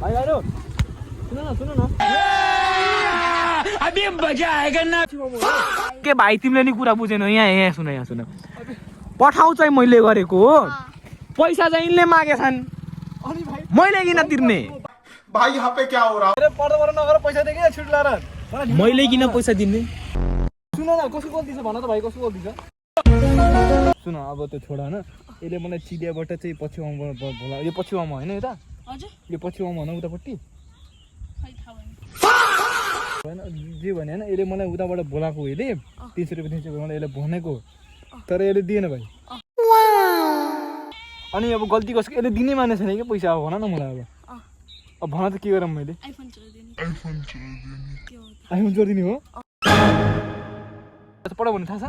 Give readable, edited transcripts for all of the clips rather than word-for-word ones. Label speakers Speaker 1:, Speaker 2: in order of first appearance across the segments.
Speaker 1: भाइ आयो सुन न
Speaker 2: अभी मजा आएगा ना
Speaker 3: के भाइ तिमीले नि कुरा बुझेनौ यहाँ सुन पठाउ चाहिँ मैले गरेको हो पैसा चाहिँ यिनले मागेछन्
Speaker 1: अनि भाइ
Speaker 3: मैले किन तिर्ने
Speaker 4: भाई यहाँ पे क्या हो रहा है?
Speaker 1: अरे पर्दा नगर पैसा दे के छिट लाएर
Speaker 3: मैले किन पैसा दिने
Speaker 1: सुन न कसको गल्ती छ भन त भाइ कसको गल्ती छ सुन अब त्यो छोडा न यसले मलाई चिडियाबाट चाहिँ पछिउमा बोला यो पछिउमा हैन यता
Speaker 5: हजुर
Speaker 1: यो पछिउमा भन उतापट्टि
Speaker 5: खै थाहा भएन
Speaker 1: हैन जे भने हैन यसले मलाई उताबाट बोलाएको यसले 300 रुपैयाँ दिन्छ मलाई यसले भनेको तर यसले दिएन भाइ अनि अब गल्ती कसको यसले दिनै माने छैन के पैसा अब भन न मलाई अब भन त के गरम मैले
Speaker 5: आइफोन चलाइदिने के हो
Speaker 1: आइफोन जोडिदिने हो पढ भन्ने थाहा छ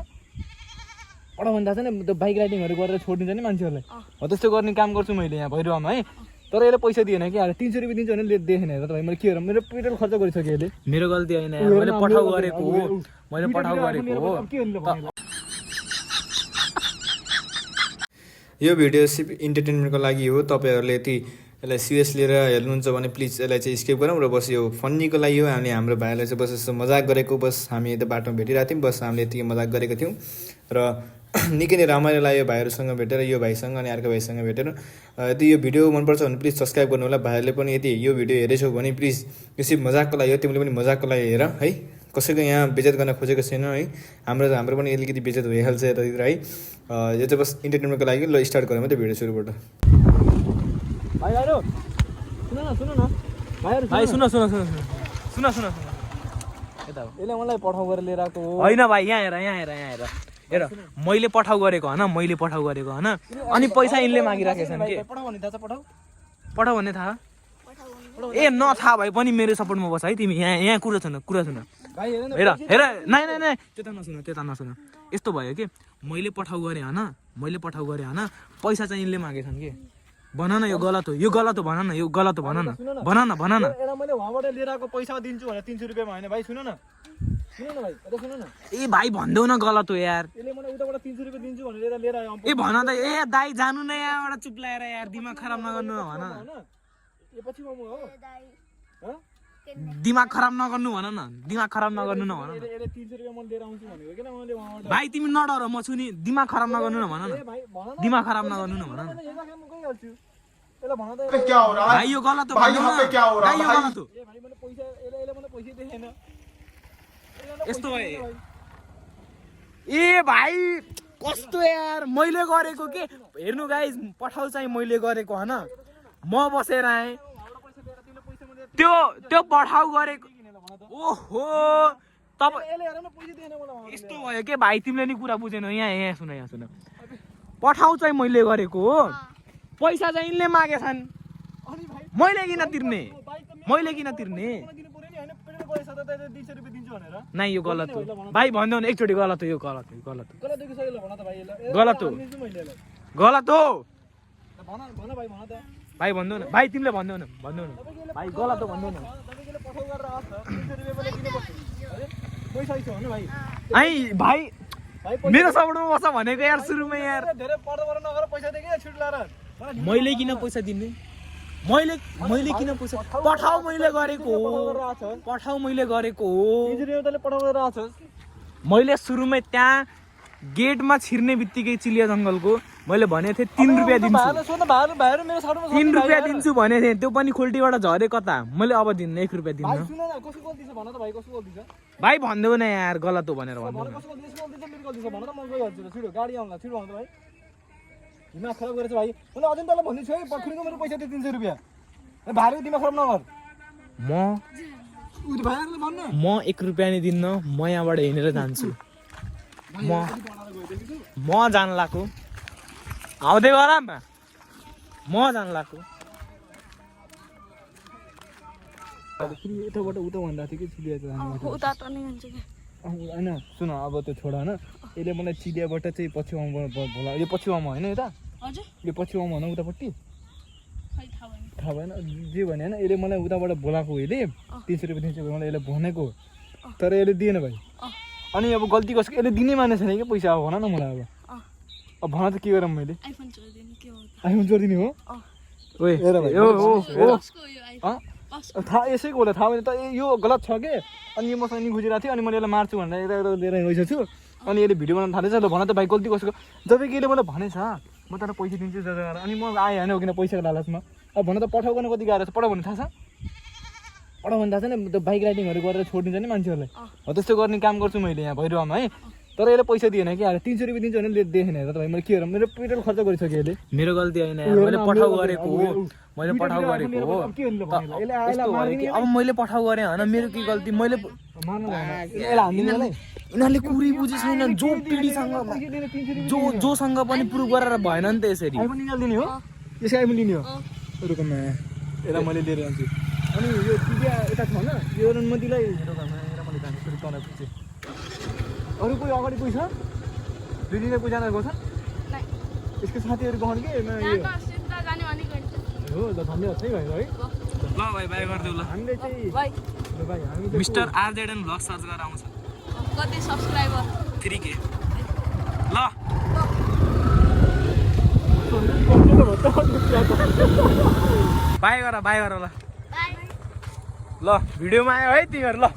Speaker 1: पढ भन्ने थाहा छ नि त्यो बाइक राइडिङहरू गरेर छोडिदिन्छ नि मान्छेहरूलाई हो त्यस्तो गर्ने काम गर्छु मैले यहाँ भैरवामा है तर यसले पैसा दिएन कि 300 रुपैयाँ दिन्छ भने देखेन हेर त भाइ मैले के गरौँ मेरो पेट्रोल खर्च गरिसकेँ यसले
Speaker 3: मेरो गल्ती होइन मैले पठाउ गरेको हो मैले पठाउ गरेको हो
Speaker 6: यो भिडियो सिर्फ इन्टरटेनमेन्टको लागि हो तपाईहरुले यति यसलाई सिरियस लिएर हेर्नुहुन्छ भने प्लिज यसलाई चाहिँ स्किप गरौँ र बस यो फन्नीको लागि हो हामीले हाम्रो भाइलाई चाहिँ बस यस्तो मजाक गरेको बस हामी यता बाटोमा भेटिरहेको थियौँ बस हामीले यतिकै मजाक गरेको थियौँ र निकै नै रमाइलो लाग्यो भाइहरूसँग भेटेर यो भाइसँग अनि अर्को भाइसँग भेटेर यदि यो भिडियो मनपर्छ भने प्लिज सब्सक्राइब गर्नु होला भाइहरूले पनि यदि यो भिडियो हेरेछौ भने प्लिज यो सिर्फ मजाकको लागि हो तिमीले पनि मजाकको लागि हेर है कसैको यहाँ बेइज्जत गर्न खोजेको छैन है हाम्रो पनि अलिकति बेइज्जत भइहाल्छ यतातिर है यो चाहिँ बस इन्टरटेनमेन्टको लागि ल स्टार्ट गरौँ त भिडियो सुरुबाट
Speaker 1: भाइ आयो सुन न
Speaker 3: भाइ सुन यता हो
Speaker 1: यसले मलाई पठाउ गरेर लिएर आएको हो
Speaker 3: होइन भाइ यहाँ हेर हेर मैले पठाउ गरेको होइन अनि पैसा यिनले मागिराखेछन् के
Speaker 1: पठाउ भन्ने थाहा छ
Speaker 3: पठाउ भन्ने थाहा ए नथाहा भए पनि मेरो सपोर्टमा बस है तिमी यहाँ कुरा सुन
Speaker 1: भाइ
Speaker 3: हेर नाइ त्यता नसुन यस्तो भयो कि मैले पठाउ गरेँ होइन पैसा चाहिँ यिनले मागेछन् के भन न यो गलत हो भन न भन न
Speaker 1: एरा मैले वहाँबाट लिएर आएको पैसा दिन्छु भने 300 रुपैयाँमा हैन भाइ सुन न भाइ अरे सुन न
Speaker 3: ए भाइ भन्देऊ न गलत हो यार
Speaker 1: यसले मलाई उताबाट 300 रुपैयाँ दिन्छु भनेर लिएर आयो
Speaker 3: ए भन त ए दाइ जानु न यहाँबाट चुप लाएर यार दिमाग खराब नगर्नु न भन
Speaker 1: यो पछि म हो ह
Speaker 3: दिमाग खराब नगर्नु भन न
Speaker 1: यसले 300 रुपैयाँ म लिएर आउँछु भनेको किन मैले वहाँबाट
Speaker 3: भाइ तिमी नडर म छु नि दिमाग खराब नगर्नु न भन न
Speaker 1: भाइ भन न
Speaker 3: दिमाग खराब नगर्नु न भन न
Speaker 1: यसलाई म गइहाल्छु यसलाई भन त
Speaker 4: क्या हो रहा है?
Speaker 3: भाइ यो गलत हो
Speaker 4: भाई यहाँ पे क्या हो रहा है?
Speaker 3: भाइ यो
Speaker 4: भाई?
Speaker 3: गलत हो
Speaker 1: ए भाइ मैले पैसा यसले मलाई पैसा दिएन
Speaker 3: यस्तो भयो ए भाइ कस्तो यार मैले गरेको के हेर्नु गाइस पठाउ चाहिँ मैले गरेको हैन म बसेर आएँ त्यो पठाउ गरेको ओहो तपाईँ
Speaker 1: यसले हेर न पैसा दिएन मलाई
Speaker 3: यस्तो भयो के भाइ तिमीले नि कुरा बुझेनौ यहाँ सुन पठाउ चाहिँ मैले गरेको हो पैसा चाहिँ यिनले मागेछन्
Speaker 1: अनि भाइ
Speaker 3: मैले किन तिर्ने
Speaker 1: दिनु पर्यो नि हैन पेट्रोल गएछ त 200 रुपैयाँ दिन्छु भनेर
Speaker 3: नाइ यो गलत हो भाइ भन्देऊ न एकचोटि गलत हो यो गलत हो
Speaker 1: गलत देखिसकेको भन त भाइ यसलाई
Speaker 3: गलत हो
Speaker 1: दिन्छु मैले यसलाई
Speaker 3: गलत हो
Speaker 1: भन भाइ भन त
Speaker 3: भाइ भन्देऊ न भाइ तिमीले भन्देऊ न भाइ गलत हो भन्देऊ न
Speaker 1: तपाईले पठाउ गरेर आछ 300 रुपैयाँ पनि दिनुपर्छ अरे पैसा छ भने भाइ
Speaker 3: भाइ
Speaker 1: भाइ
Speaker 3: मेरो सपोर्टमा बस भनेको यार सुरुमा यार
Speaker 1: धेरै पर्दा नगर पैसा दे के छिट लाएर
Speaker 3: मैले किन पैसा दिने मैले किन पैसा पठाउ मैले गरेको हो
Speaker 1: 300 रुपैयाँ तले पठाउ गरेर आछ
Speaker 3: मैले सुरुमै त्यहाँ गेटमा छिर्ने बित्तिकै चिलिया जङ्गलको मैले भनेको थिएँ 3 रुपैयाँ दिन्छु
Speaker 1: भाइहरु मेरो साथमा
Speaker 3: 3 रुपैयाँ दिन्छु भने थिएँ त्यो पनि खोल्टीबाट झरे कता मैले अब दिन्न 1 रुपैयाँ
Speaker 1: भाइ
Speaker 3: दिन्न
Speaker 1: सुन न कसको गल्ती छ भन त भाइ कसको गल्ती छ
Speaker 3: भाइ भन्देऊ न यार गलत हो भनेर भन्देऊ न
Speaker 1: कसको गल्ती छ मेरो गल्ती छ भन त म गइहाल्छु र छिटो गाडी आउँला छिटो भन त भाइ दिमाग खराब गरेछ भाइ मैले अझै तँलाई भन्दै छु है पखुरीको मेरो पैसा दे 300 रुपैयाँ भाइहरु दिमाग खराब नगर भाइहरुले भन्न
Speaker 3: म 1 रुपैयाँ नि दिन्न म यहाँबाट हिँडेर जान्छु म जान लाग्छु आउँदै गर म जान लाग्छु
Speaker 1: यताबाट उता भन्दा थियो कि चिडिया
Speaker 5: उता त नि हुन्छ के
Speaker 1: हैन सुन अब त्यो छोडा न यसले मलाई चिडियाबाट चाहिँ पछिउमा बोला यो पछिउमा हैन यता
Speaker 5: हजुर
Speaker 1: यो पछिउमा भन उतापट्टि
Speaker 5: खै थाहा भएन
Speaker 1: थाहा भएन जे भने हैन यसले मलाई उताबाट बोलाएको यसले 300 रुपैयाँ दिन्छ मलाई यसले भनेको तर यसले दिएन भाइ अनि अब गल्ती कसको यसले दिनै माने छैन कि पैसा अब भन न मलाई अब भन त के गरौँ मैले
Speaker 5: आइफोन चलाइदिने के हो
Speaker 1: आइफोन जोडिदिने हो
Speaker 3: ओए
Speaker 1: हेर भाइ
Speaker 3: ओ
Speaker 5: कसको यो
Speaker 1: अँ
Speaker 5: कसको
Speaker 1: थाहा यसैको होला थाहा भएन त यो गलत छ के अनि यो मसँग नि गुजिरहेको थियो अनि मैले यसलाई मार्छु भनेर यता यता लिएर गइसकेको छु अनि यसले भिडियो बनाउनु थालेछ ल भन त भाइ गल्ती कसको जब कि यसले मलाई भनेछ म तँलाई पैसा दिन्छु जग्गा अनि म आएँ होइन हो किन पैसाको लालचमा अब भन त पठाउ गर्न कति गाह्रो छ पठाउ भन्नु थाहा छ पठाउ भन्नु थाहा छैन त्यो बाइक राइडिङहरू गरेर छोडिदिन्छ नि मान्छेहरूलाई हो त्यस्तो गर्ने काम गर्छु मैले यहाँ भैरवामा है तर यसले पैसा दिएन कि अहिले 300 रुपियाँ दिन्छु भने दिएन हेर त भाइ मैले के गरेँ मेरो पेट्रोल खर्च गरिसकेँ यसले
Speaker 3: मेरो गल्ती होइन यार, मैले पठाउ गरेको हो मैले पठाउ गरेको हो
Speaker 1: के भन्नु भने यसले
Speaker 3: यस्तो भयो कि अब मैले पठाउ गरेँ होइन मेरो के गल्ती मैले
Speaker 1: मार्नु भएन यसलाई हान्दिनँ मलाई
Speaker 3: यिनीहरूले कुरै बुझे छैन जो पिँढीसँग जोसँग पनि प्रुभ गरेर भएन नि त यसरी
Speaker 1: आइफोन निकालिदिने हो यसको आइफोन लिने हो रुकमा यसलाई मैले लिएर जान्छु अनि यो टिभी यता छ होइन यो नदीलाई रुकमा हेर मैले जान्छु फेरि तँलाई पुग्छु अरू कोही अगाडि कोही छ दुई दिने कोहीजना गएको छ
Speaker 5: नाही
Speaker 1: यसको साथीहरू गहन के यो
Speaker 5: यहाँका सिधा जाने भनेको हुन्छ
Speaker 1: हो ल धन्यवाद है भाइ है
Speaker 3: ल भाइ बाई गरिदेऊ ल
Speaker 1: हामीले चाहिँ
Speaker 5: भाइ
Speaker 1: ल भाइ हामी चाहिँ
Speaker 3: मिस्टर आरजेडन भ्लग सर्च गरेर आउँछ
Speaker 5: कति सब्सक्राइबर
Speaker 3: 3K ल बाई गर ल
Speaker 5: बाइ
Speaker 3: ल भिडियोमा आयो है तिमीहरू ल